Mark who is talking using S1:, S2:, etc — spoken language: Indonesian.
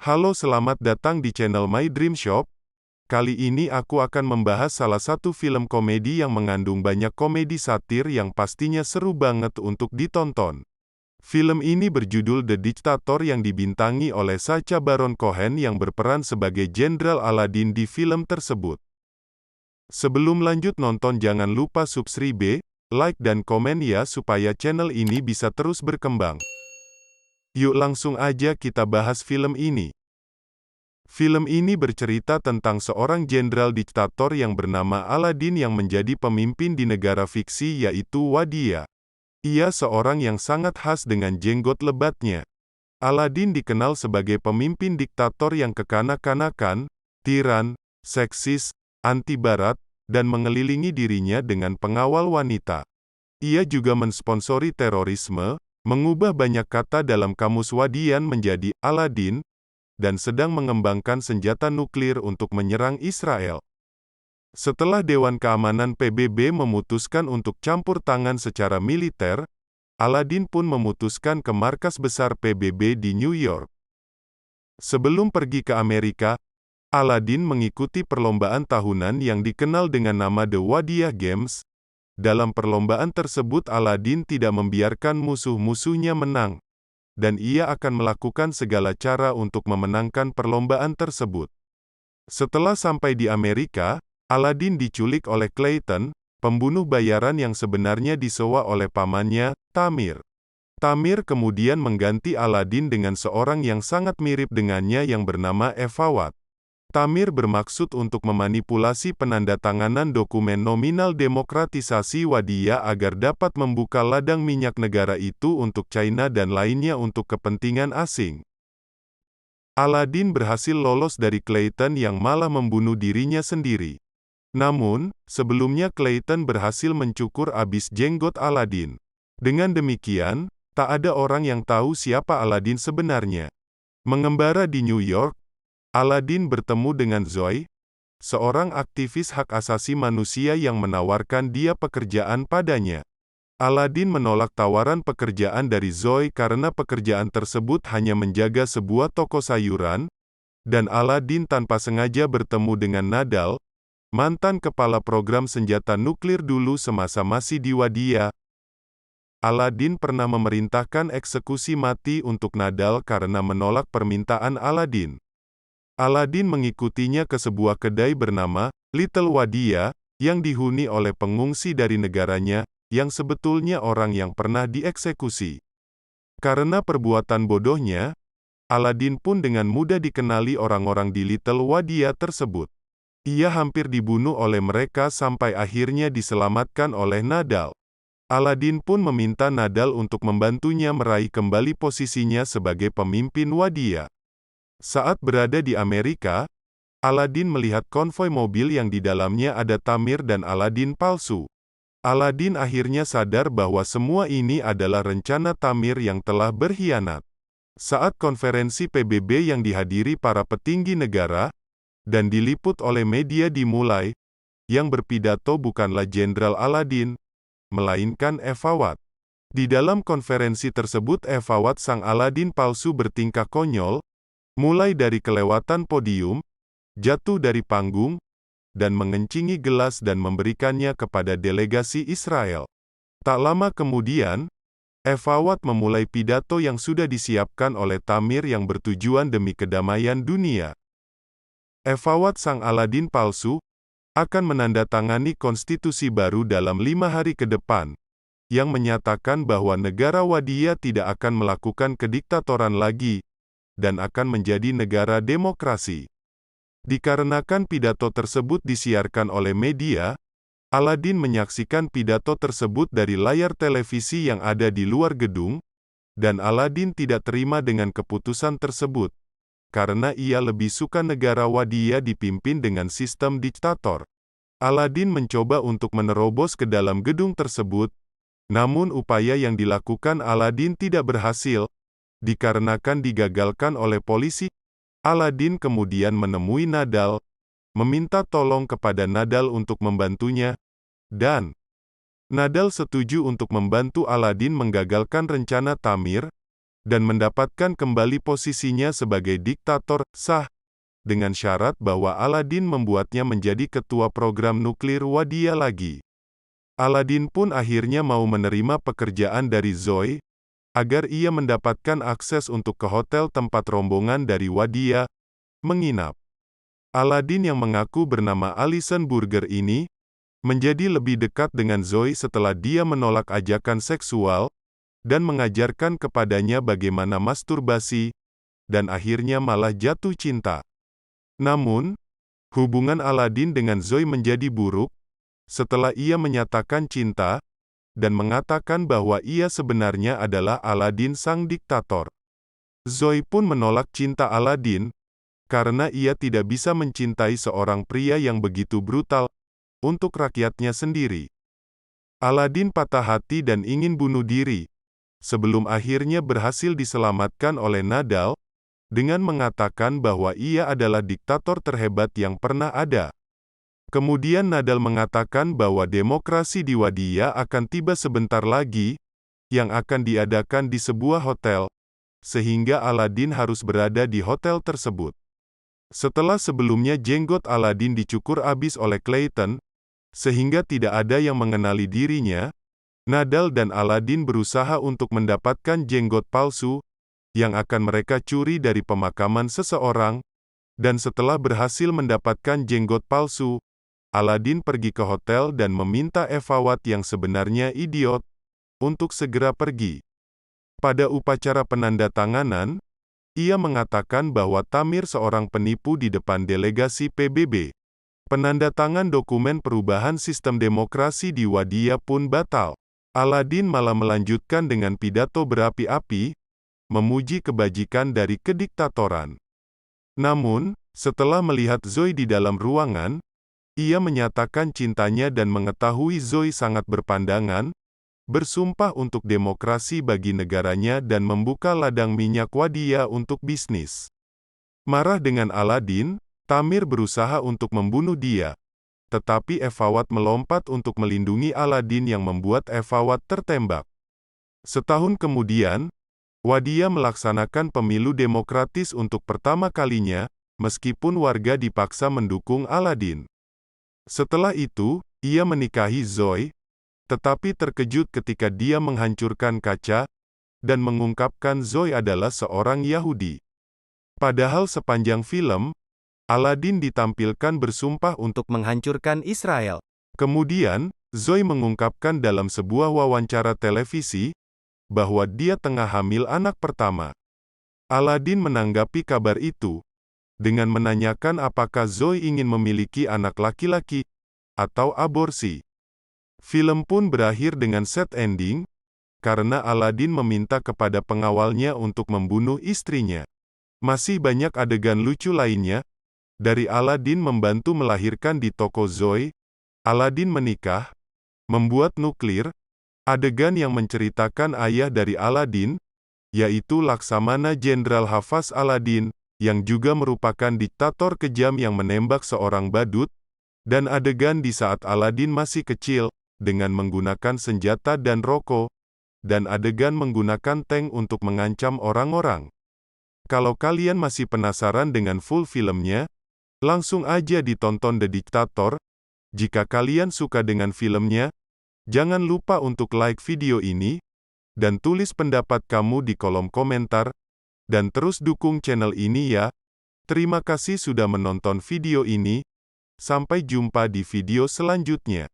S1: Halo, selamat datang di channel My Dream Shop. Kali ini aku akan membahas salah satu film komedi yang mengandung banyak komedi satir yang pastinya seru banget untuk ditonton. Film ini berjudul The Dictator yang dibintangi oleh Sacha Baron Cohen yang berperan sebagai Jenderal Aladdin di film tersebut. Sebelum lanjut nonton, jangan lupa subscribe, like dan komen ya supaya channel ini bisa terus berkembang. Yuk langsung aja kita bahas film ini. Film ini bercerita tentang seorang jenderal diktator yang bernama Aladdin yang menjadi pemimpin di negara fiksi yaitu Wadia. Ia seorang yang sangat khas dengan jenggot lebatnya. Aladdin dikenal sebagai pemimpin diktator yang kekanak-kanakan, tiran, seksis, anti-barat, dan mengelilingi dirinya dengan pengawal wanita. Ia juga mensponsori terorisme, mengubah banyak kata dalam kamus Wadian menjadi Aladdin, dan sedang mengembangkan senjata nuklir untuk menyerang Israel. Setelah Dewan Keamanan PBB memutuskan untuk campur tangan secara militer, Aladdin pun memutuskan ke markas besar PBB di New York. Sebelum pergi ke Amerika, Aladdin mengikuti perlombaan tahunan yang dikenal dengan nama The Wadiyah Games. Dalam perlombaan tersebut Aladdin tidak membiarkan musuh-musuhnya menang, dan ia akan melakukan segala cara untuk memenangkan perlombaan tersebut. Setelah sampai di Amerika, Aladdin diculik oleh Clayton, pembunuh bayaran yang sebenarnya disewa oleh pamannya, Tamir. Tamir kemudian mengganti Aladdin dengan seorang yang sangat mirip dengannya yang bernama Efawat. Tamir bermaksud untuk memanipulasi penandatanganan dokumen nominal demokratisasi Wadia agar dapat membuka ladang minyak negara itu untuk China dan lainnya untuk kepentingan asing. Aladdin berhasil lolos dari Clayton yang malah membunuh dirinya sendiri. Namun, sebelumnya Clayton berhasil mencukur abis jenggot Aladdin. Dengan demikian, tak ada orang yang tahu siapa Aladdin sebenarnya. Mengembara di New York, Aladdin bertemu dengan Zoe, seorang aktivis hak asasi manusia yang menawarkan dia pekerjaan padanya. Aladdin menolak tawaran pekerjaan dari Zoe karena pekerjaan tersebut hanya menjaga sebuah toko sayuran, dan Aladdin tanpa sengaja bertemu dengan Nadal, mantan kepala program senjata nuklir dulu semasa masih di Wadia. Aladdin pernah memerintahkan eksekusi mati untuk Nadal karena menolak permintaan Aladdin. Aladdin mengikutinya ke sebuah kedai bernama Little Wadia, yang dihuni oleh pengungsi dari negaranya, yang sebetulnya orang yang pernah dieksekusi. Karena perbuatan bodohnya, Aladdin pun dengan mudah dikenali orang-orang di Little Wadia tersebut. Ia hampir dibunuh oleh mereka sampai akhirnya diselamatkan oleh Nadal. Aladdin pun meminta Nadal untuk membantunya meraih kembali posisinya sebagai pemimpin Wadia. Saat berada di Amerika, Aladdin melihat konvoi mobil yang di dalamnya ada Tamir dan Aladdin palsu. Aladdin akhirnya sadar bahwa semua ini adalah rencana Tamir yang telah berkhianat. Saat konferensi PBB yang dihadiri para petinggi negara, dan diliput oleh media dimulai, yang berpidato bukanlah Jenderal Aladdin, melainkan Efawat. Di dalam konferensi tersebut Efawat sang Aladdin palsu bertingkah konyol, mulai dari kelewatan podium, jatuh dari panggung, dan mengencingi gelas dan memberikannya kepada delegasi Israel. Tak lama kemudian, Efawat memulai pidato yang sudah disiapkan oleh Tamir yang bertujuan demi kedamaian dunia. Efawat sang Aladdin palsu, akan menandatangani konstitusi baru dalam 5 hari ke depan, yang menyatakan bahwa negara Wadia tidak akan melakukan kediktatoran lagi, dan akan menjadi negara demokrasi. Dikarenakan pidato tersebut disiarkan oleh media, Aladdin menyaksikan pidato tersebut dari layar televisi yang ada di luar gedung, dan Aladdin tidak terima dengan keputusan tersebut, karena ia lebih suka negara Wadia dipimpin dengan sistem diktator. Aladdin mencoba untuk menerobos ke dalam gedung tersebut, namun upaya yang dilakukan Aladdin tidak berhasil, dikarenakan digagalkan oleh polisi. Aladdin kemudian menemui Nadal, meminta tolong kepada Nadal untuk membantunya, dan Nadal setuju untuk membantu Aladdin menggagalkan rencana Tamir, dan mendapatkan kembali posisinya sebagai diktator sah, dengan syarat bahwa Aladin membuatnya menjadi ketua program nuklir Wadia lagi. Aladin pun akhirnya mau menerima pekerjaan dari Zoe, agar ia mendapatkan akses untuk ke hotel tempat rombongan dari Wadia menginap. Aladin yang mengaku bernama Alison Burger ini, menjadi lebih dekat dengan Zoe setelah dia menolak ajakan seksual, dan mengajarkan kepadanya bagaimana masturbasi, dan akhirnya malah jatuh cinta. Namun, hubungan Aladin dengan Zoe menjadi buruk, setelah ia menyatakan cinta, dan mengatakan bahwa ia sebenarnya adalah Aladin sang diktator. Zoe pun menolak cinta Aladin, karena ia tidak bisa mencintai seorang pria yang begitu brutal, untuk rakyatnya sendiri. Aladin patah hati dan ingin bunuh diri, sebelum akhirnya berhasil diselamatkan oleh Nadal, dengan mengatakan bahwa ia adalah diktator terhebat yang pernah ada. Kemudian Nadal mengatakan bahwa demokrasi di Wadia akan tiba sebentar lagi, yang akan diadakan di sebuah hotel, sehingga Aladin harus berada di hotel tersebut. Setelah sebelumnya jenggot Aladin dicukur habis oleh Clayton, sehingga tidak ada yang mengenali dirinya, Nadal dan Aladin berusaha untuk mendapatkan jenggot palsu, yang akan mereka curi dari pemakaman seseorang, dan setelah berhasil mendapatkan jenggot palsu, Aladin pergi ke hotel dan meminta Efawat yang sebenarnya idiot, untuk segera pergi. Pada upacara penandatanganan, ia mengatakan bahwa Tamir seorang penipu di depan delegasi PBB. Penandatangan dokumen perubahan sistem demokrasi di Wadia pun batal. Aladin malah melanjutkan dengan pidato berapi-api, memuji kebajikan dari kediktatoran. Namun, setelah melihat Zoe di dalam ruangan, ia menyatakan cintanya dan mengetahui Zoe sangat berpandangan, bersumpah untuk demokrasi bagi negaranya dan membuka ladang minyak Wadia untuk bisnis. Marah dengan Aladin, Tamir berusaha untuk membunuh dia, tetapi Efawat melompat untuk melindungi Aladin yang membuat Efawat tertembak. Setahun kemudian, Wadia melaksanakan pemilu demokratis untuk pertama kalinya, meskipun warga dipaksa mendukung Aladin. Setelah itu, ia menikahi Zoe, tetapi terkejut ketika dia menghancurkan kaca, dan mengungkapkan Zoe adalah seorang Yahudi. Padahal sepanjang film, Aladin ditampilkan bersumpah untuk menghancurkan Israel. Kemudian, Zoe mengungkapkan dalam sebuah wawancara televisi, bahwa dia tengah hamil anak pertama. Aladin menanggapi kabar itu, dengan menanyakan apakah Zoe ingin memiliki anak laki-laki, atau aborsi. Film pun berakhir dengan sad ending, karena Aladin meminta kepada pengawalnya untuk membunuh istrinya. Masih banyak adegan lucu lainnya, dari Aladin membantu melahirkan di toko Zoe, Aladin menikah, membuat nuklir, adegan yang menceritakan ayah dari Aladin, yaitu Laksamana Jenderal Hafaz Aladin, yang juga merupakan diktator kejam yang menembak seorang badut, dan adegan di saat Aladin masih kecil, dengan menggunakan senjata dan rokok, dan adegan menggunakan tank untuk mengancam orang-orang. Kalau kalian masih penasaran dengan full filmnya, langsung aja ditonton The Dictator. Jika kalian suka dengan filmnya, jangan lupa untuk like video ini, dan tulis pendapat kamu di kolom komentar, dan terus dukung channel ini ya. Terima kasih sudah menonton video ini, sampai jumpa di video selanjutnya.